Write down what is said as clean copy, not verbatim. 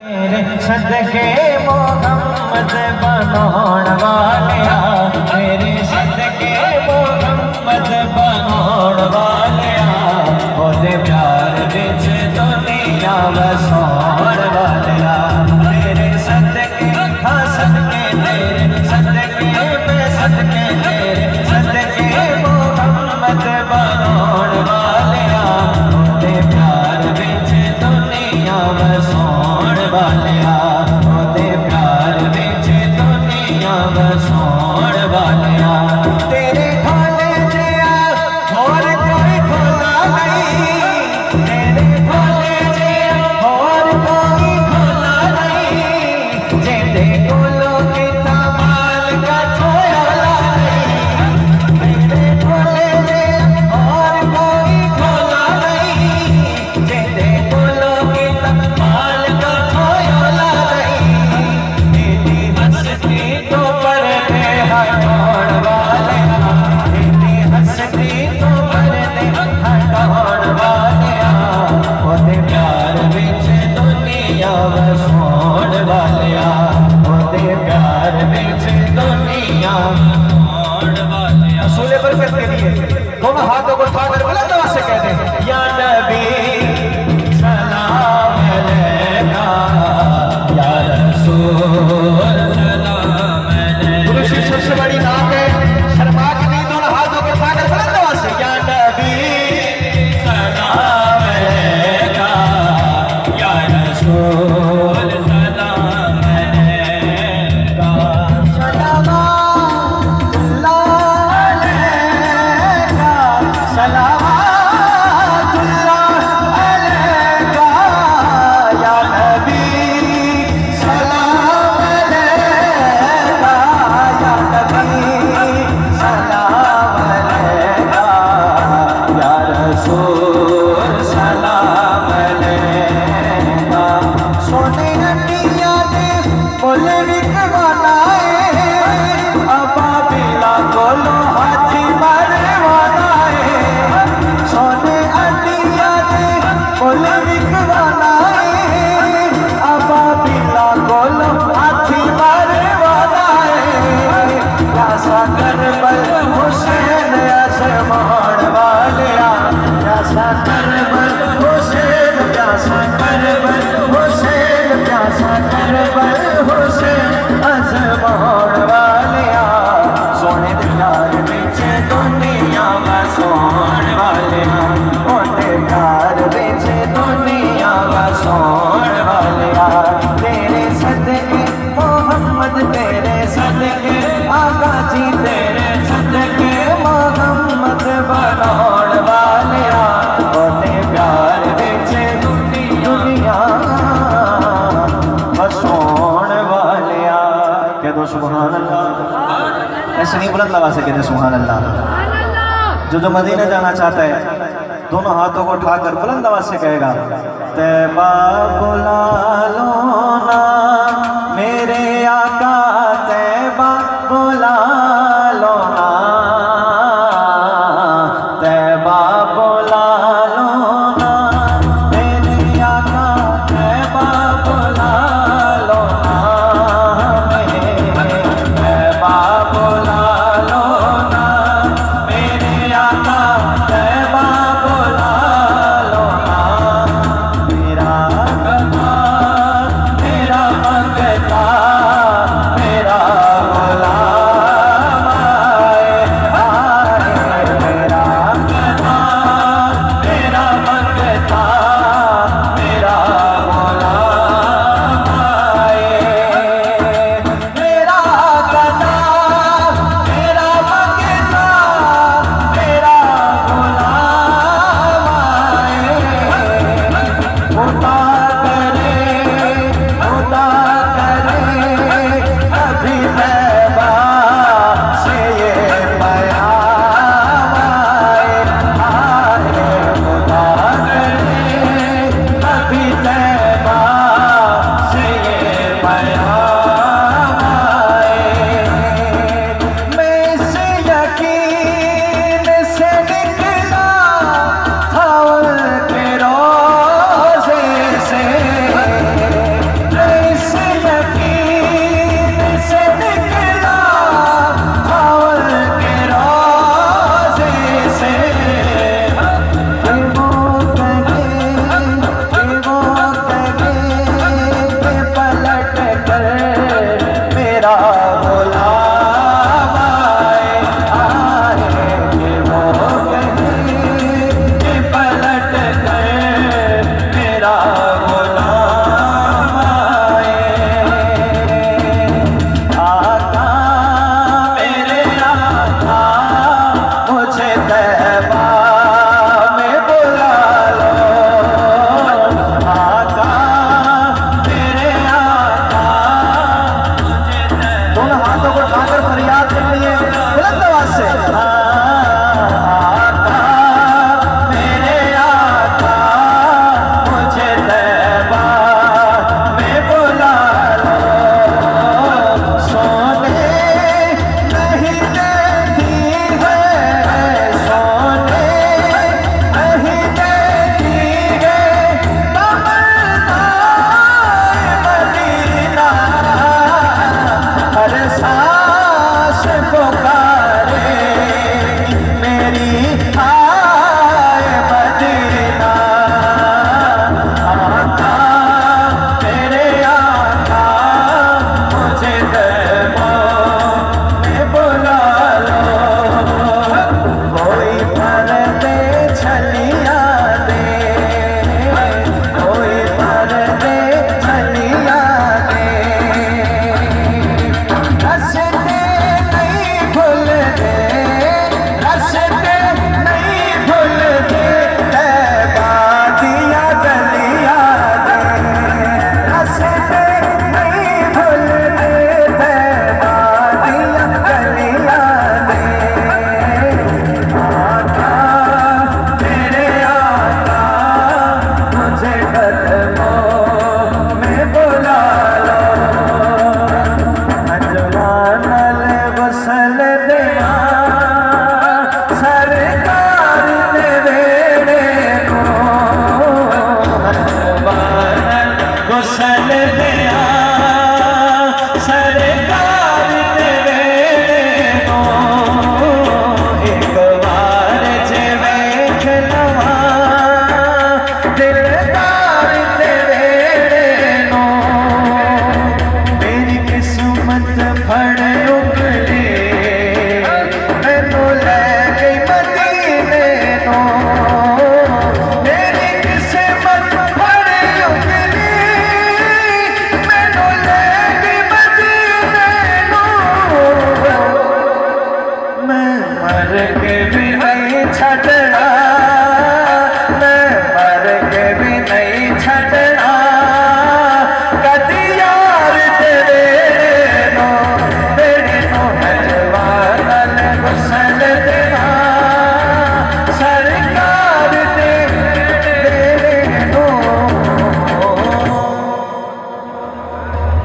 मेरे सदके मोहम्मद बनौण वालिया, मेरे सदके मोहम्मद बनौण वालिया, ओदे प्यार विच दुनिया वसाउण वालिया। मेरे सदके हाँ सदके तेरे सदके मैं सदके तेरे सदके मोहम्मद बनौण वालिया, ओदे प्यार विच दुनिया वसाउण वालिया, ओदे प्यार विच दुनिया वसाउण वालिया। तेरे खोले जिया होर कोई खोला नहीं, तेरे खोले जिया होर कोई खोला नहीं, जिंदे कोलों किता माल का छोला नहीं। तेरे खोले जिया होर कोई खोला नहीं, जिंदे कोलों किता माल का छोला नहीं। इतनी हंसती तो परदे हटाउण वालिया, इतनी हंसती तो परदे हटाउण वालिया, ओदे प्यार विच दुनिया वसाउण वालिया, ओदे प्यार विच दुनिया वसाउण वालिया। रसूल बरकत के लिए दोनों हाथों को उठाकर बुलंद आवाज से कहते हैं, या नबी सलाम अलैका, या रसूल सलाम अलैका। गुरु की सबसे बड़ी नाम है, शर्मा के नहीं, दोनों हाथों को उठाकर बुलंद आवाज से, या नबी सलाम अलैका, या रसूल सलाम अलैका। सलावतुल्लाह अलैका, सलावतुल्लाह अलैका, या नबी सलाम अलैका, या नबी सलाम अलैका, या रसूल सलाम अलैका। सोने अटिया दे मुल विकवाना है, अबाबिला कोलो हाथी मरवाना है। सोने अटिया दे मुल विकवाना है, अबाबिला कोलो हाथी मरवाना है। प्यासा करबल हुसैन आजमाउण वालिया, प्यासा करबल हुसैन, प्यासा करबल हुसैन, प्यासा करबल हुसैन आजमाउण वालिया, सोने दे प्यार विच दुनिया वसाउण वालिया, ओदे प्यार विच दुनिया वसाउण वालिया। तेरे सदके मोहम्मद, तेरे सदके आका जी, तेरे सदके मोहम्मद बनौण वालिया, ओदे प्यार विच दुनिया वसाउण वालिया। कह दो सुभान अल्लाह। ऐसे नहीं बुलंद आवाज से कहते सुभान अल्लाह। जो मदीने जाना चाहता है दोनों हाथों को उठाकर बुलंद आवाज से कहेगा, तैबा बुला लो ना मेरे आका, तैबा बुला लो ना, तैबा बुला लो ना मेरे आका, तैबा बुला लो ना, तैबा बुला लो ना मेरे आका, तैबा बुला लो ना। मेरा चल दिया सरकार दे वेनो एक बार जे वेख लवा दिलदार दे वेनो मेरी किस्मत फड़ उगली मैनू लै गई मदीने नो मेरी किस्मत फड़ उगली मैनू लै गई मदीने नो मैं मर के भी नहीं छड़ना